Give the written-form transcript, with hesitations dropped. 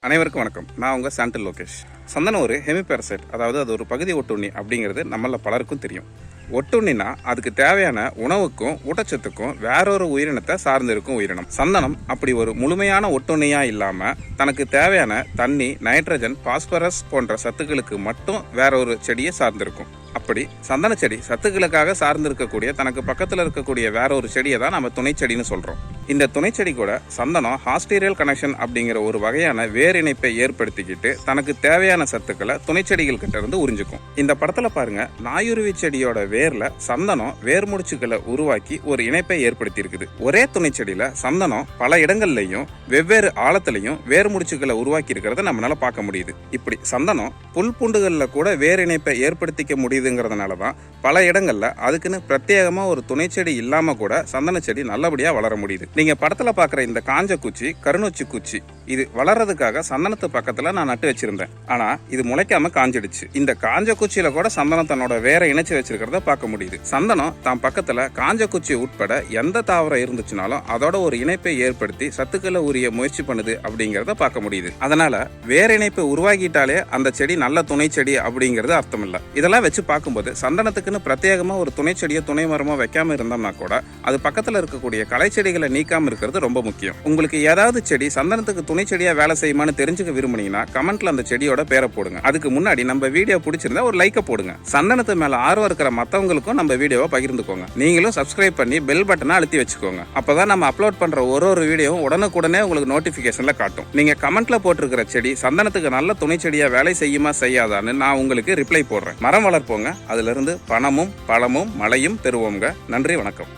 அனைவருக்கும் வணக்கம். நான் உங்கள் சாண்டில் லோகேஷ். சந்தனம் ஒரு ஹெமிபேரசைட், அதாவது அது ஒரு பகுதி ஒட்டுண்ணி அப்படிங்கிறது நம்மள பலருக்கும் தெரியும். ஒட்டுண்ணினா அதுக்கு தேவையான உணவுக்கும் ஊட்டச்சத்துக்கும் வேறொரு உயிரினத்தை சார்ந்து இருக்கும் உயிரினம். சந்தனம் அப்படி ஒரு முழுமையான ஒட்டுண்ணியா இல்லாம தனக்கு தேவையான தண்ணி, நைட்ரஜன், பாஸ்பரஸ் போன்ற சத்துக்களுக்கு மட்டும் வேற ஒரு செடியை சார்ந்திருக்கும். அப்படி சந்தன செடி சத்துக்களுக்காக சார்ந்து இருக்கக்கூடிய தனக்கு பக்கத்தில் இருக்கக்கூடிய வேற ஒரு செடியை தான் நம்ம துணை செடின்னு சொல்றோம். இந்த துணை செடி கூட சந்தனம் ஹாஸ்டீரியல் கனெக்ஷன் அப்படிங்கிற ஒரு வகையான வேர் இணைப்பை ஏற்படுத்திக்கிட்டு தனக்கு தேவையான சத்துக்களை துணை செடிகள் கிட்ட இருந்து உறிஞ்சிக்கும். இந்த படத்துல பாருங்க, நாயுருவி செடியோட வேர்ல சந்தனம் வேர் முடிச்சுக்களை உருவாக்கி ஒரு இணைப்பை ஏற்படுத்தி இருக்குது. ஒரே துணை செடியில சந்தனம் பல இடங்கள்லயும் வெவ்வேறு ஆழத்திலையும் வேர் முடிச்சுக்களை உருவாக்கி இருக்கிறத நம்மளால பார்க்க முடியுது. இப்படி சந்தனம் புல் பூண்டுகள்ல கூட வேர் இணைப்பை ஏற்படுத்திக்க முடியுதுங்கிறதுனாலதான் பல இடங்கள்ல அதுக்குன்னு பிரத்யேகமா ஒரு துணை செடி இல்லாம கூட சந்தன செடி நல்லபடியா வளர முடியுது. நீங்க படத்துல பாக்குற இந்த காஞ்ச குச்சி கருநொச்சி குச்சி, இது வளர்றதுக்காக சந்தனத்து பக்கத்துல நான் நட்டு வச்சிருந்தேன். ஆனா இது முளைக்காம காஞ்சிடுச்சு. இந்த காஞ்ச குச்சியில கூட சந்தனம் தன்னோட வேற இணைச்சு வச்சிருக்கிறத பார்க்க முடியுது. சந்தனம் தான் பக்கத்துல காஞ்ச குச்சி உட்பட எந்த தாவரம் இருந்துச்சுனாலும் அதோட ஒரு இணைப்பை ஏற்படுத்தி சத்துக்களை உரிய முயற்சி பண்ணுது அப்படிங்கறத பார்க்க முடியுது. அதனால வேற இணைப்பை உருவாக்கிட்டாலே அந்த செடி நல்ல துணை செடி அப்படிங்கிறது அர்த்தம் இல்ல. இதெல்லாம் வச்சு பார்க்கும்போது சந்தனத்துக்குன்னு பிரத்யேகமா ஒரு துணை செடியை துணை மரமா வைக்காம இருந்தோம்னா கூட அது பக்கத்துல இருக்கக்கூடிய களை செடிகளை நீக்காம இருக்கிறது ரொம்ப முக்கியம். உங்களுக்கு ஏதாவது செடி சந்தனத்துக்கு துணை செடியா வேலை செய்யுமான்னு தெரிஞ்சுக்க விரும்புனீங்கன்னா கமெண்ட்ல அந்த செடியோட பேரை போடுங்க. அதுக்கு முன்னாடி நம்ம வீடியோ பிடிச்சிருந்தா ஒரு லைக்கை போடுங்க. சந்தனத்து மேல ஆர்வம் இருக்கிற மத்தவங்களுக்கும் நம்ம வீடியோவை பகிர்ந்துக்கோங்க. நீங்களும் சப்ஸ்கிரைப் பண்ணி பெல் பட்டனை அழுத்தி வச்சுக்கோங்க. அப்பதான் நம்ம அப்லோட் பண்ற ஒரு வீடியோவும் உடனுக்குடனே உங்களுக்கு நோட்டிபிகேஷன்ல காட்டும். நீங்க கமெண்ட்ல போட்டிருக்கிற செடி சந்தனத்துக்கு நல்ல துணை செடியா வேலை செய்யுமா செய்யாதான்னு நான் உங்களுக்கு ரிப்ளை போடுறேன். மரம் வளர்ப்போங்க, அதுல இருந்து பணமும் பழமும் மழையும் பெறுவோங்க. நன்றி, வணக்கம்.